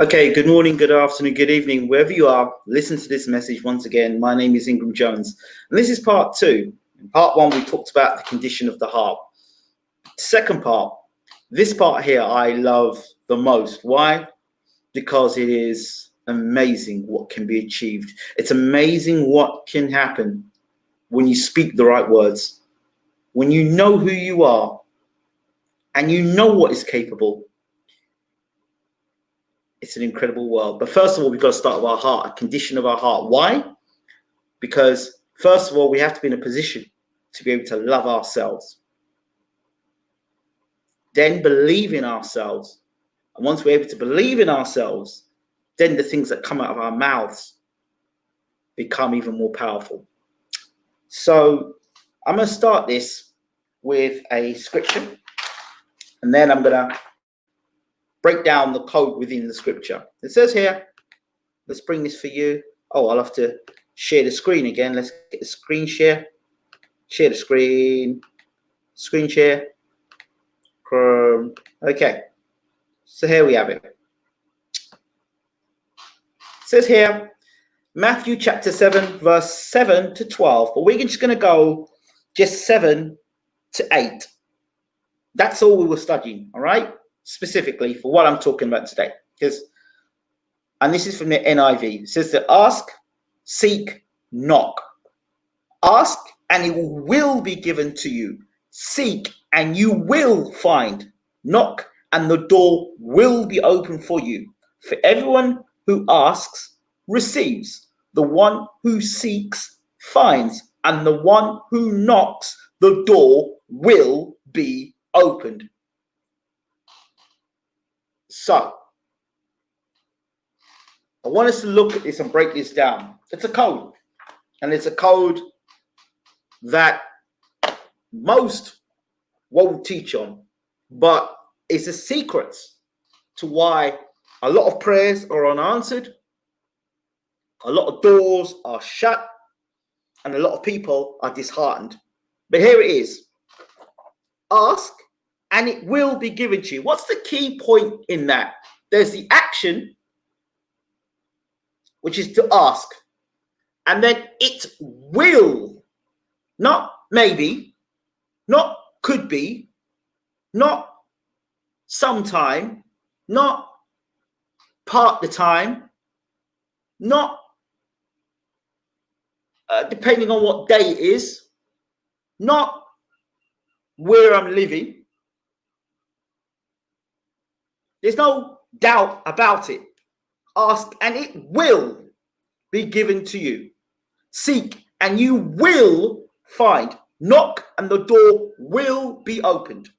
Okay, good morning, good afternoon, good evening, wherever you are. Listen to this message once again. My name is Ingram Jones, and this is part two. In part one, we talked about the condition of the heart. Second part, this part here I love the most. Why? Because it is amazing what can be achieved. It's amazing what can happen when you speak the right words, when you know who you are, and you know what is capable. It's an incredible world. But first of all, we've got to start with our heart, a condition of our heart. Why? Because first of all, we have to be in a position to be able to love ourselves. Then believe in ourselves. And once we're able to believe in ourselves, then the things that come out of our mouths become even more powerful. So I'm going to start this with a scripture, and then I'm going to break down the code within the scripture. It says here, let's bring this for you. Oh, I'll have to share the screen again. Let's get the screen share. Share the screen. Screen share. Chrome. Okay. So here we have it. It says here, Matthew chapter 7, verse 7 to 12. But we're just going to go just 7 to 8. That's all we were studying, all right? Specifically for what I'm talking about today. And this is from the NIV. It says to ask, seek, knock. Ask and it will be given to you. Seek and you will find. Knock and the door will be open for you. For everyone who asks receives. The one who seeks finds. And the one who knocks, the door will be opened. So, I want us to look at this and break this down. It's a code. And it's a code that most won't teach on. But it's a secret to why a lot of prayers are unanswered, a lot of doors are shut, and a lot of people are disheartened. But here it is. Ask and it will be given to you. What's the key point in that? There's the action, which is to ask. And then it will, not maybe, not could be, not sometime, not part the time, not depending on what day it is, not where I'm living. There's no doubt about it. Ask and it will be given to you. Seek and you will find. Knock and the door will be opened.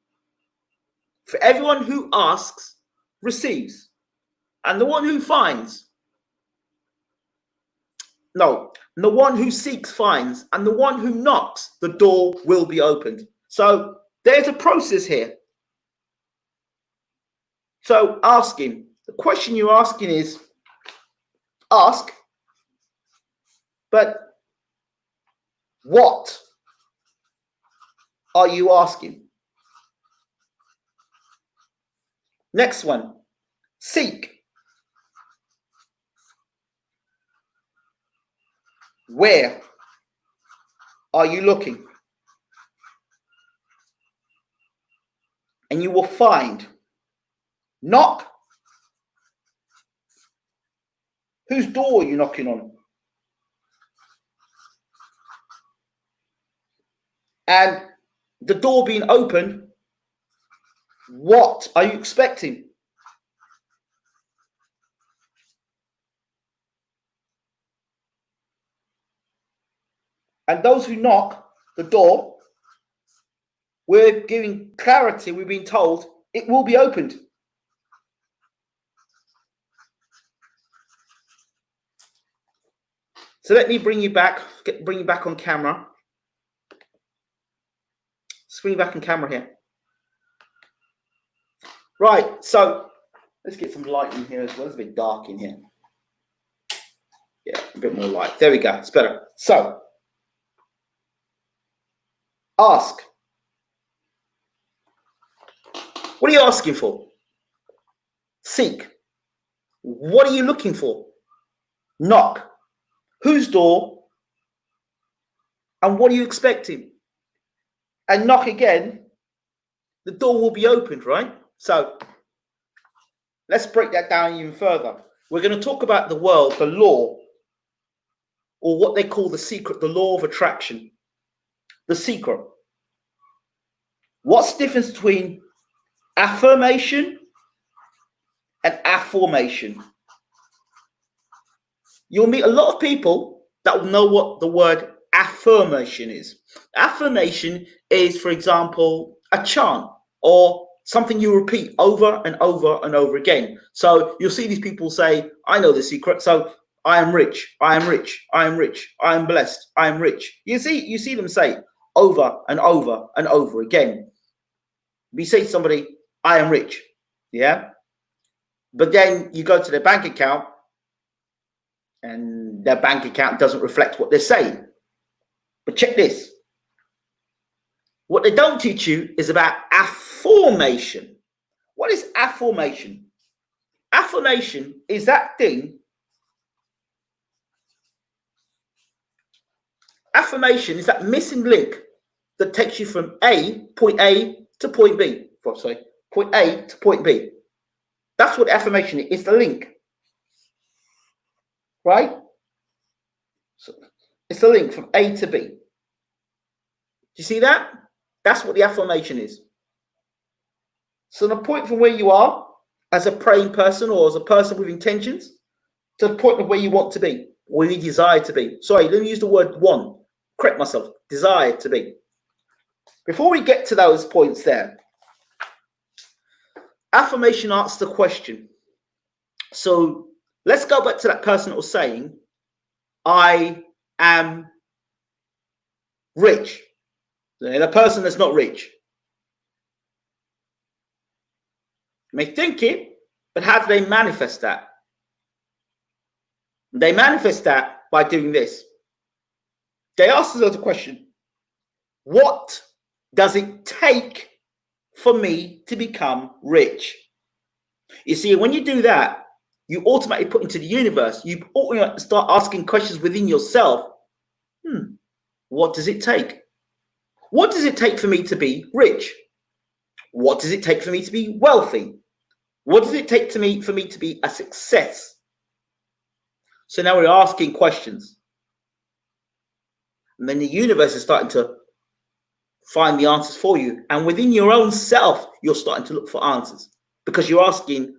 For everyone who asks receives, and the one who finds, the one who seeks finds, and the one who knocks, the door will be opened. So there's a process here. So asking, the question you're asking is, ask, but what are you asking? Next one, seek. Where are you looking? And you will find. Knock. Whose door are you knocking on? And the door being open, what are you expecting? And those who knock the door, we're giving clarity, we're being told it will be opened. So let me bring you back on camera. Let's bring you back on camera here. Right, so let's get some light in here as well. It's a bit dark in here. Yeah, a bit more light. There we go. It's better. So, ask. What are you asking for? Seek. What are you looking for? Knock. Whose door? And what are you expecting? And knock again, the door will be opened, right? So let's break that down even further. We're going to talk about the world, the law, or what they call the secret, the law of attraction. The secret. What's the difference between affirmation and affirmation? You'll meet a lot of people that will know what the word affirmation is. Affirmation is, for example, a chant or something you repeat over and over and over again. So you'll see these people say, I know the secret. So I am rich, I am rich, I am rich, I am blessed, I am rich. You see them say over and over and over again. We say to somebody, I am rich. Yeah. But then you go to their bank account and their bank account doesn't reflect what they're saying. But check this. What they don't teach you is about affirmation. What is affirmation? Affirmation is that thing. Affirmation is that missing link that takes you from point A to point B. Point A to point B. That's what affirmation is. It's the link. Right? So it's the link from A to B. Do you see that? That's what the affirmation is. So the point from where you are as a praying person or as a person with intentions to the point of where you want to be, where you desire to be. Sorry, let me use the word want. Correct myself. Desire to be. Before we get to those points there, affirmation asks the question. So let's go back to that person that was saying, I am rich. The person that's not rich. You may think it, but how do they manifest that? They manifest that by doing this. They ask themselves the question, what does it take for me to become rich? You see, when you do that, you automatically put into the universe, you start asking questions within yourself. What does it take? What does it take for me to be rich? What does it take for me to be wealthy? What does it take for me to be a success? So now we're asking questions. And then the universe is starting to find the answers for you. And within your own self, you're starting to look for answers because you're asking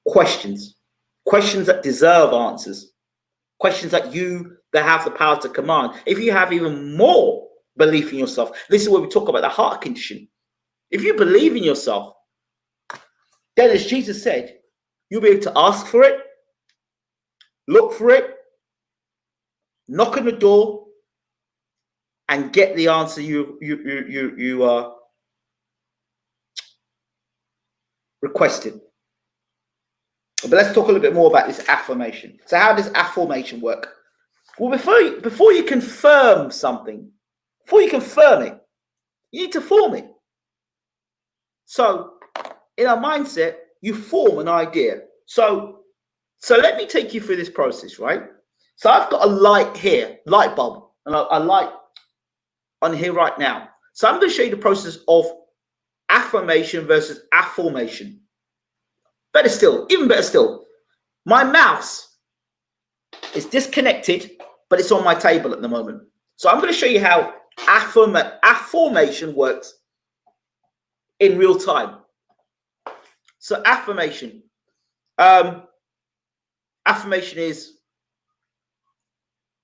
questions, questions that deserve answers, questions that have the power to command. If you have even more belief in yourself, this is where we talk about the heart condition. If you believe in yourself, then as Jesus said, you'll be able to ask for it, look for it, knock on the door, and get the answer you requested. But let's talk a little bit more about this affirmation. So how does affirmation work? Well, before you confirm something, before you confirm it, you need to form it. So in our mindset, you form an idea. So let me take you through this process, right? So I've got a light here, light bulb, and a light on here right now. So I'm going to show you the process of affirmation versus affirmation. Better still, even better still, my mouse is disconnected, but it's on my table at the moment. So I'm going to show you how affirmation works in real time. So affirmation. Affirmation is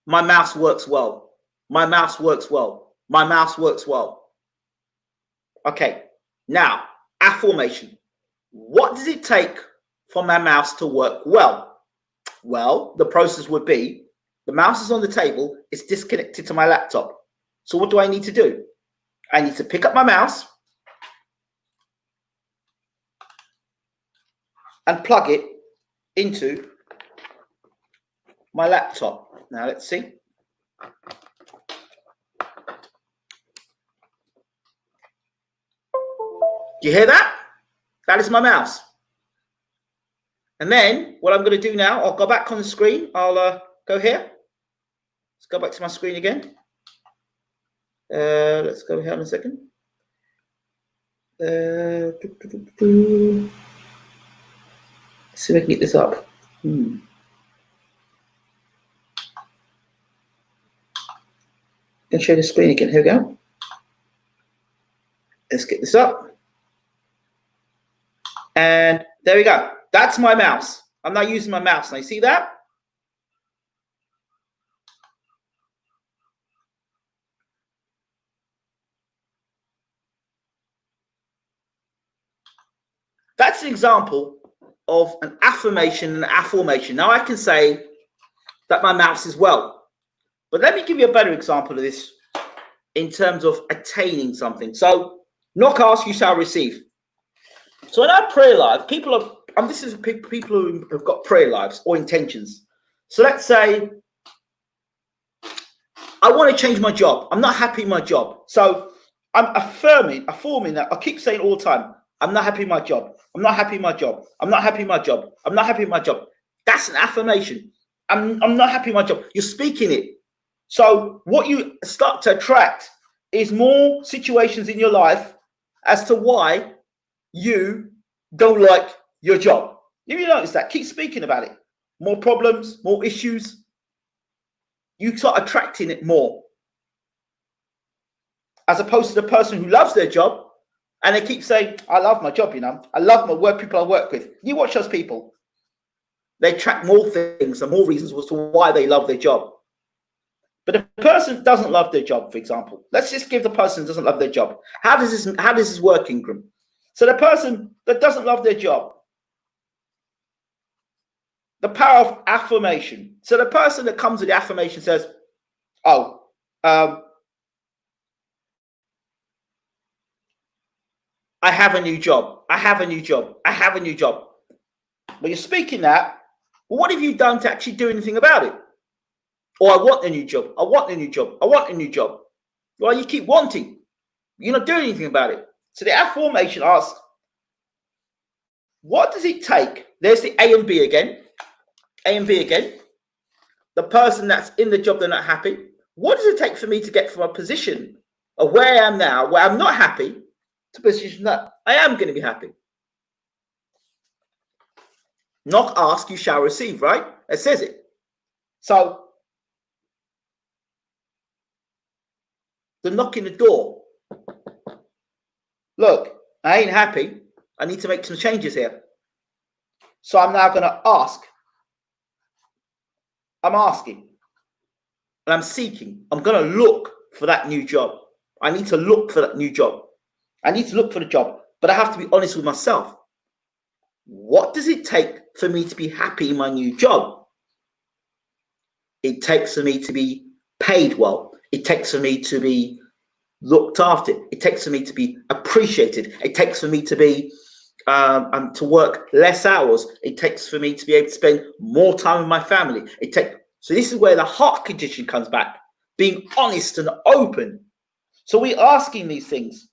my mouse works well. My mouse works well. My mouse works well. Okay, now affirmation. What does it take for my mouse to work well? Well, the process would be the mouse is on the table, it's disconnected to my laptop. So what do I need to do? I need to pick up my mouse and plug it into my laptop. Now let's see. Do you hear that? That is my mouse. And then what I'm going to do now, I'll go back on the screen. I'll go here. Let's go back to my screen again. Let's go here in a second. Let's see if I can get this up. Can share the screen again. Here we go. Let's get this up. And there we go. That's my mouse. I'm not using my mouse now. You see that? That's an example of an affirmation and an affirmation. Now I can say that my mouse is well. But let me give you a better example of this in terms of attaining something. So, knock, ask, you shall receive. So in our prayer life, people are, this is people who have got prayer lives or intentions. So let's say, I want to change my job. I'm not happy in my job. So I'm affirming that. I keep saying all the time, I'm not happy in my job. I'm not happy in my job. I'm not happy in my job. I'm not happy in my job. That's an affirmation. I'm not happy in my job. You're speaking it. So what you start to attract is more situations in your life as to why you don't like your job. If you notice that, keep speaking about it. More problems, more issues. You start attracting it more. As opposed to the person who loves their job and they keep saying, I love my job, you know. I love my work, people I work with. You watch those people. They attract more things and more reasons as to why they love their job. But if a person doesn't love their job, for example, let's just give the person who doesn't love their job. How does this work, Ingram? So the person that doesn't love their job, the power of affirmation. So the person that comes with the affirmation says, oh, I have a new job. I have a new job. I have a new job. But you're speaking that, well, what have you done to actually do anything about it? Or I want a new job. I want a new job. I want a new job. Well, you keep wanting. You're not doing anything about it. So the affirmation asks, what does it take? There's the A and B again. A and B again. The person that's in the job, they're not happy. What does it take for me to get from a position of where I am now, where I'm not happy, to a position that I am going to be happy? Knock, ask, you shall receive, right? It says it. So the knock in the door. Look, I ain't happy. I need to make some changes here. So I'm now going to ask. I'm asking. And I'm seeking. I'm going to look for that new job. I need to look for that new job. I need to look for the job. But I have to be honest with myself. What does it take for me to be happy in my new job? It takes for me to be paid well. It takes for me to be looked after. It takes for me to be appreciated. It takes for me to be to work less hours. It takes for me to be able to spend more time with my family. So this is where the heart condition comes back, being honest and open. So we're asking these things.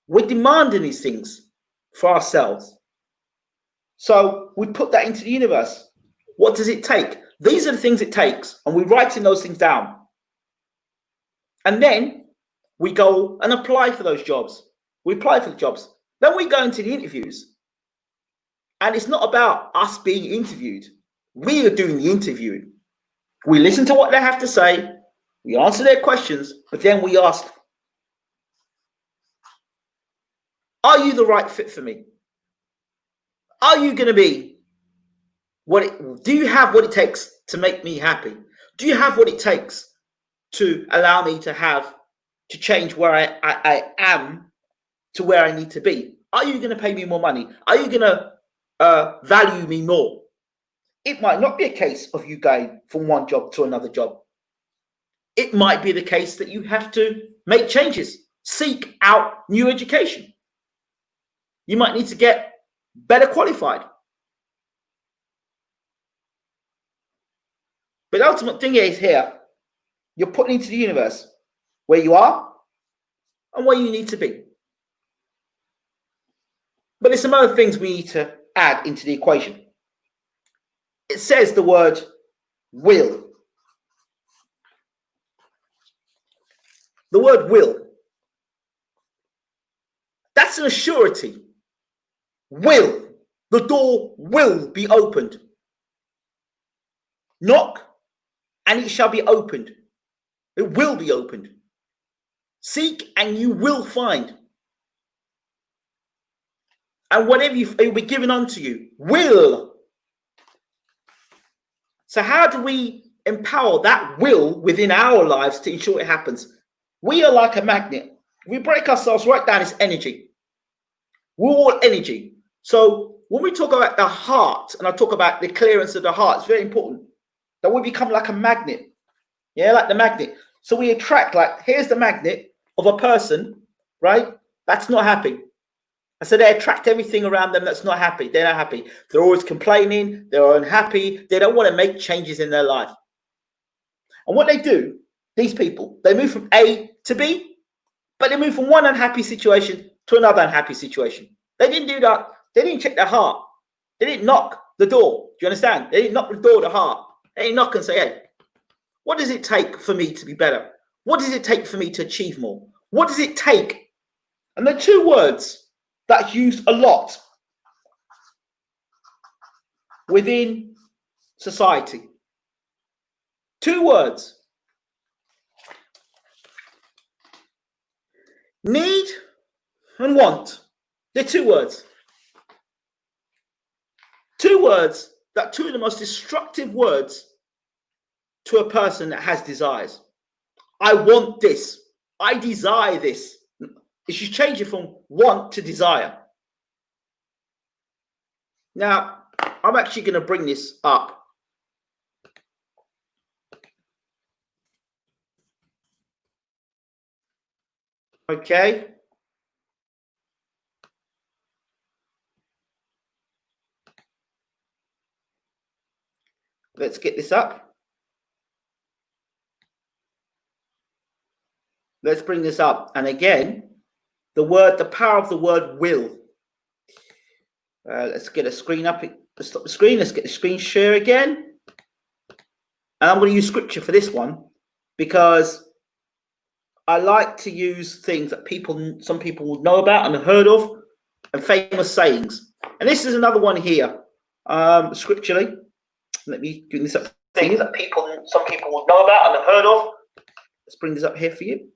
We're demanding these things for ourselves. So we put that into the universe. What does it take? These are the things it takes, and we're writing those things down. And then we go and apply for those jobs. We apply for the jobs. Then we go into the interviews. And it's not about us being interviewed. We are doing the interviewing. We listen to what they have to say. We answer their questions. But then we ask, are you the right fit for me? Are you going to be do you have what it takes to make me happy? Do you have what it takes to allow me to change where I am to where I need to be? Are you going to pay me more money? Are you going to value me more? It might not be a case of you going from one job to another job. It might be the case that you have to make changes, seek out new education. You might need to get better qualified. But the ultimate thing is here, you're putting into the universe where you are and where you need to be. But there's some other things we need to add into the equation. It says the word will. The word will. That's an assurity. Will. The door will be opened. Knock, and it shall be opened. It will be opened. Seek, and you will find. And whatever it will be given unto you. Will. So how do we empower that will within our lives to ensure it happens? We are like a magnet. We break ourselves right down as energy. We're all energy. So when we talk about the heart, and I talk about the clearance of the heart, it's very important that we become like a magnet. Yeah, like the magnet. So we attract, like, here's the magnet of a person, right? That's not happy. And so they attract everything around them that's not happy. They're not happy. They're always complaining. They're unhappy. They don't want to make changes in their life. And what they do, these people, they move from A to B, but they move from one unhappy situation to another unhappy situation. They didn't do that. They didn't check their heart. They didn't knock the door. Do you understand? They didn't knock the door of the heart. They didn't knock and say, hey, what does it take for me to be better? What does it take for me to achieve more? What does it take? And the two words that's used a lot within society. Two words. Need and want. They're two words. Two words that two of the most destructive words to a person that has desires. I want this. I desire this. It should change it from want to desire. Now, I'm actually going to bring this up. Okay. Let's get this up. Let's bring this up. And again, the power of the word will. Let's get a screen up. Let's stop the screen. Let's get the screen share again. And I'm going to use scripture for this one because I like to use things that some people would know about and have heard of, and famous sayings. And this is another one here, scripturally. Let me do this up. Things that some people would know about and have heard of. Let's bring this up here for you.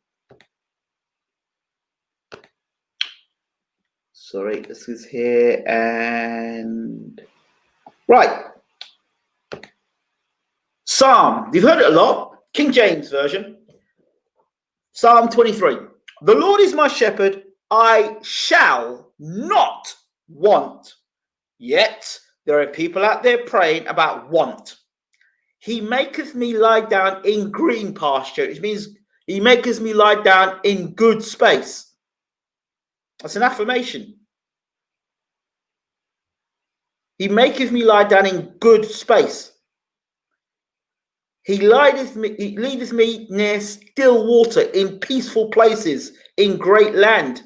Sorry, this is here and right. Psalm, you've heard it a lot. King James Version. Psalm 23. The Lord is my shepherd, I shall not want. Yet there are people out there praying about want. He maketh me lie down in green pasture. It means he maketh me lie down in good space. That's an affirmation. He maketh me lie down in good space. He leadeth me near still water, in peaceful places, in great land.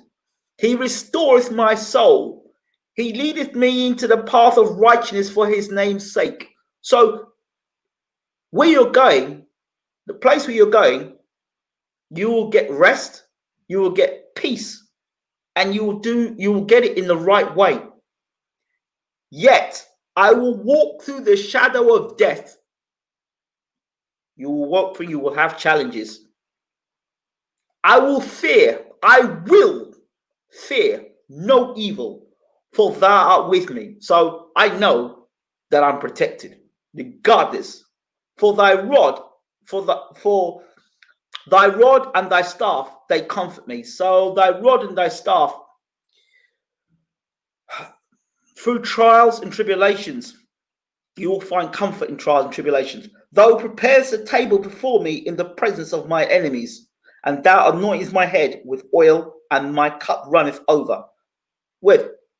He restoreth my soul. He leadeth me into the path of righteousness for his name's sake. So where you're going, the place where you're going, you will get rest, you will get peace, and you will get it in the right way. Yet I will walk through the shadow of death. You will walk through, you will have challenges. I will fear no evil, for thou art with me. So I know that I'm protected, regardless. For thy rod and thy staff, they comfort me. So thy rod and thy staff, through trials and tribulations, you will find comfort in trials and tribulations. Thou prepares a table before me in the presence of my enemies, and thou anointest my head with oil, and my cup runneth over.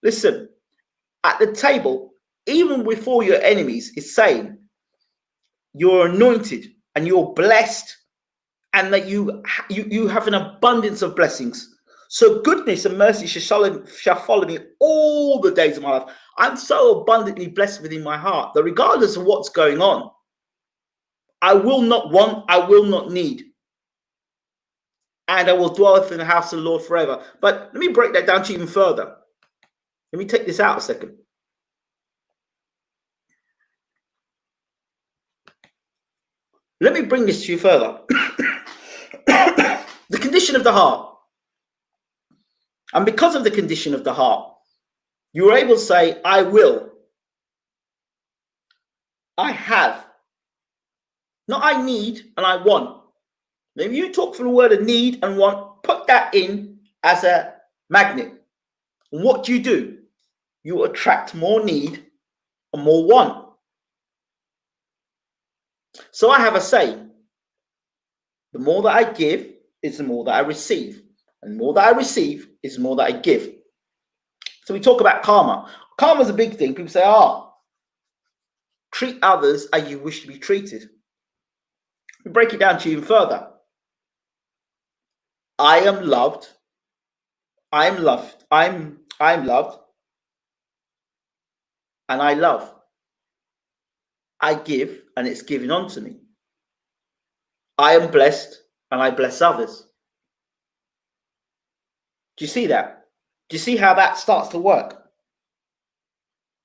Listen, at the table, even before your enemies, is saying you're anointed and you're blessed, and that you have an abundance of blessings. So goodness and mercy shall follow me all the days of my life. I'm so abundantly blessed within my heart that regardless of what's going on, I will not want, I will not need. And I will dwell in the house of the Lord forever. But let me break that down to you even further. Let me take this out a second. Let me bring this to you further. The condition of the heart. And because of the condition of the heart, you are able to say, I will. I have. Not I need and I want. Now, if you talk for the word of need and want, put that in as a magnet. And what do? You attract more need and more want. So I have a saying. The more that I give is the more that I receive. And the more that I receive is the more that I give. So we talk about karma. Karma is a big thing. People say, treat others as you wish to be treated. We break it down to you even further. I am loved. I am loved. I'm loved. And I love. I give and it's given unto me. I am blessed and I bless others. Do you see that? Do you see how that starts to work?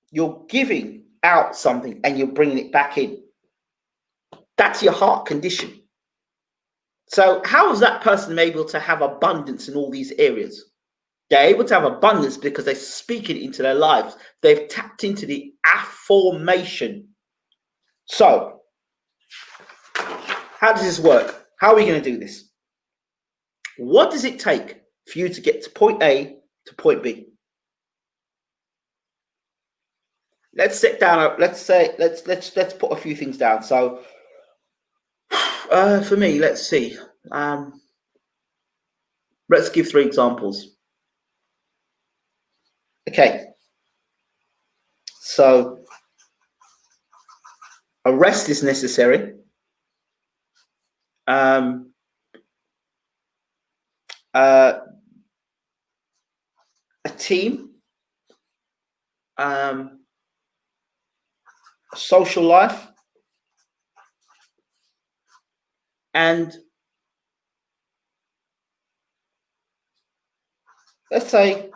You're giving out something and you're bringing it back in. That's your heart condition. So how is that person able to have abundance in all these areas? They're able to have abundance because they speak it into their lives. They've tapped into the affirmation. So how does this work? How are we going to do this? What does it take for you to get to point A to point B? Let's sit down. Let's put a few things down. So for me, let's see. Let's give 3 examples. Okay. So a rest is necessary. A team, social life, and let's say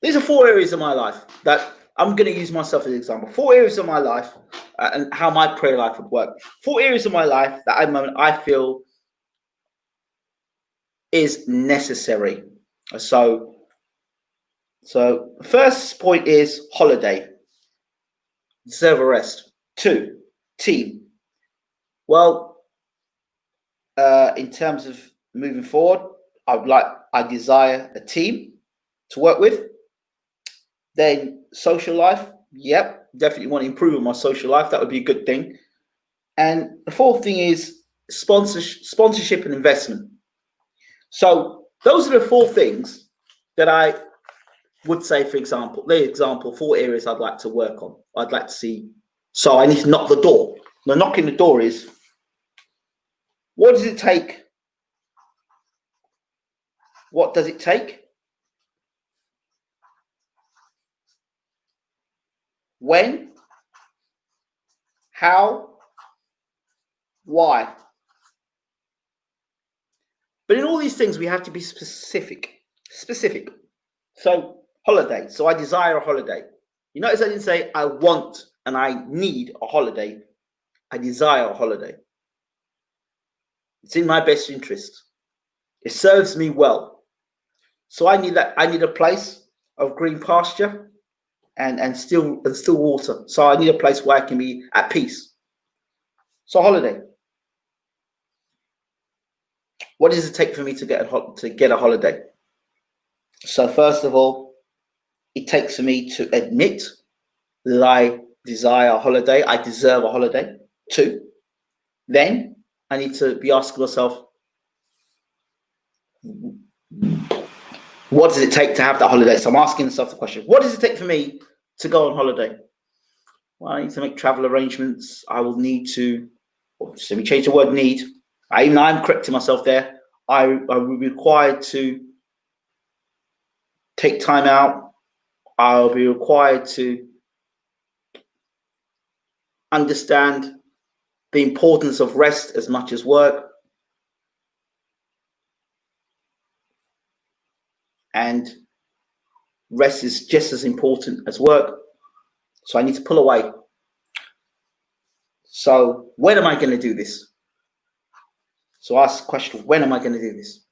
these are 4 areas of my life that I'm going to use myself as an example. 4 areas of my life and how my prayer life would work. 4 areas of my life that I feel is necessary. So first point is holiday. Deserve a rest. 2, team. Well, in terms of moving forward, I desire a team to work with. Then social life. Yep, definitely want to improve on my social life. That would be a good thing. And the 4th thing is sponsorship and investment. So those are the 4 things that I would say, for example, 4 areas I'd like to work on. I'd like to see. So I need to knock the door. The knocking the door is, what does it take? What does it take? When? How? Why? But in all these things, we have to be specific. So holiday. So I desire a holiday. You notice I didn't say I want and I need a holiday. I desire a holiday. It's in my best interest. It serves me well. So I need that. I need a place of green pasture and still water. So I need a place where I can be at peace. So holiday. What does it take for me to get a holiday? So first of all, it takes for me to admit that I desire a holiday. I deserve a holiday. 2, then I need to be asking myself, what does it take to have that holiday? So I'm asking myself the question, what does it take for me to go on holiday? Well, I need to make travel arrangements. I will need to, so we change the word need. Even I'm correcting myself there. I will be required to take time out. I'll be required to understand the importance of rest as much as work. And rest is just as important as work. So I need to pull away. So when am I going to do this? So ask the question, when am I going to do this?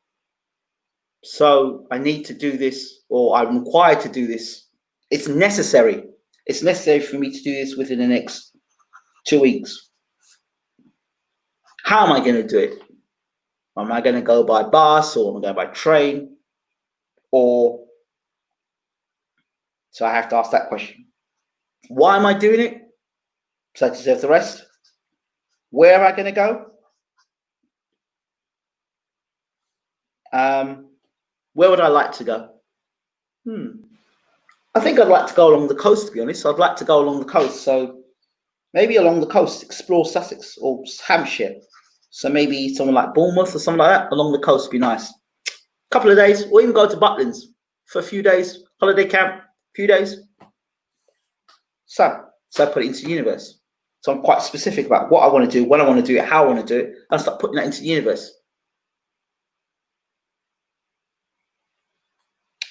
So I need to do this, or I'm required to do this. It's necessary. It's necessary for me to do this within the next 2 weeks. How am I going to do it? Am I going to go by bus, or am I going by train? Or, so I have to ask that question. Why am I doing it? So I deserve the rest. Where am I going to go? Where would I like to go? I think I'd like to go along the coast, to be honest. I'd like to go along the coast. So maybe along the coast, explore Sussex or Hampshire. So maybe somewhere like Bournemouth or something like that. Along the coast would be nice. A couple of days, or even go to Butlins for a few days. Holiday camp, a few days. So I put it into the universe. So I'm quite specific about what I want to do, when I want to do it, how I want to do it. And I start putting that into the universe.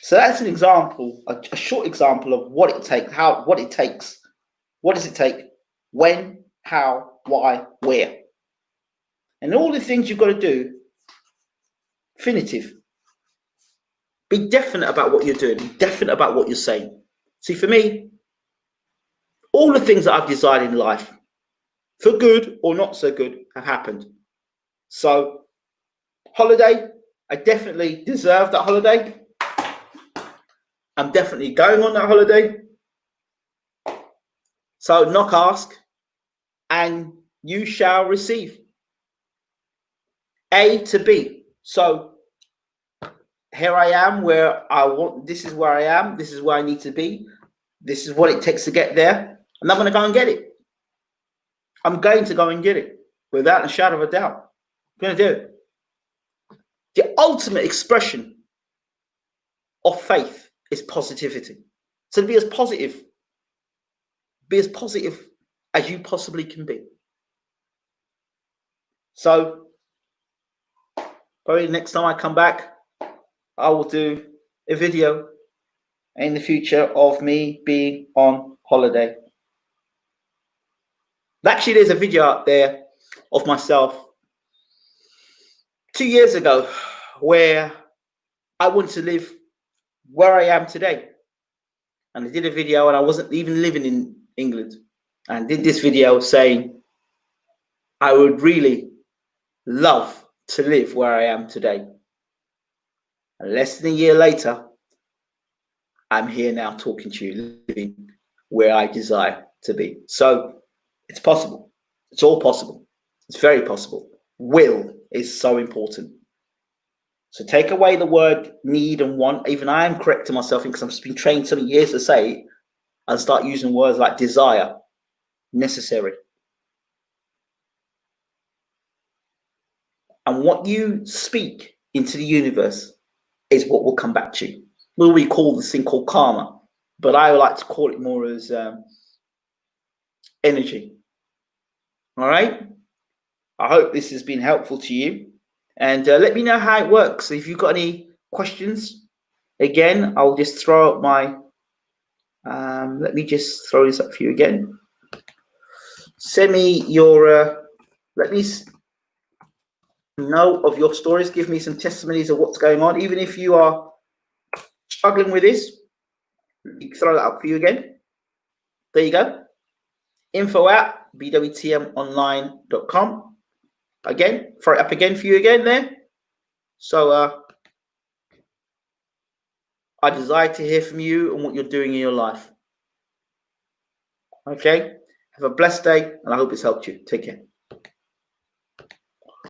So that's an example, a short example of what it takes, what it takes. What does it take? When, how, why, where. And all the things you've got to do, definitive. Be definite about what you're doing. Be definite about what you're saying. See, for me, all the things that I've desired in life, for good or not so good, have happened. So, holiday, I definitely deserve that holiday. I'm definitely going on that holiday. So knock, ask, and you shall receive. A to B. So here I am where I want, this is where I am, this is where I need to be, this is what it takes to get there, and I'm going to go and get it. I'm going to go and get it without a shadow of a doubt. I'm going to do it. The ultimate expression of faith is positivity. So be as positive as you possibly can be. So probably next time I come back, I will do a video in the future of me being on holiday. Actually, there's a video out there of myself 2 years ago where I wanted to live where I am today. And I did a video, and I wasn't even living in England. And did this video saying I would really love to live where I am today. And less than a year later, I'm here now talking to you, living where I desire to be. So it's possible. It's all possible. It's very possible. Will is so important. So take away the word need and want. Even I am correcting myself because I've just been trained so many years to say it, and start using words like desire, necessary. And what you speak into the universe is what will come back to you. We call this thing called karma, but I like to call it more as energy. All right. I hope this has been helpful to you, and let me know how it works. If you've got any questions, again, I'll just throw up my. Let me just throw this up for you again. Send me your. Let me know of your stories. Give me some testimonies of what's going on, even if you are struggling with this. Throw that up for you again. There you go. info@BWTMONLINE.com. Again, throw it up again for you again there. So I desire to hear from you and what you're doing in your life. Okay. Have a blessed day, and I hope it's helped you. Take care.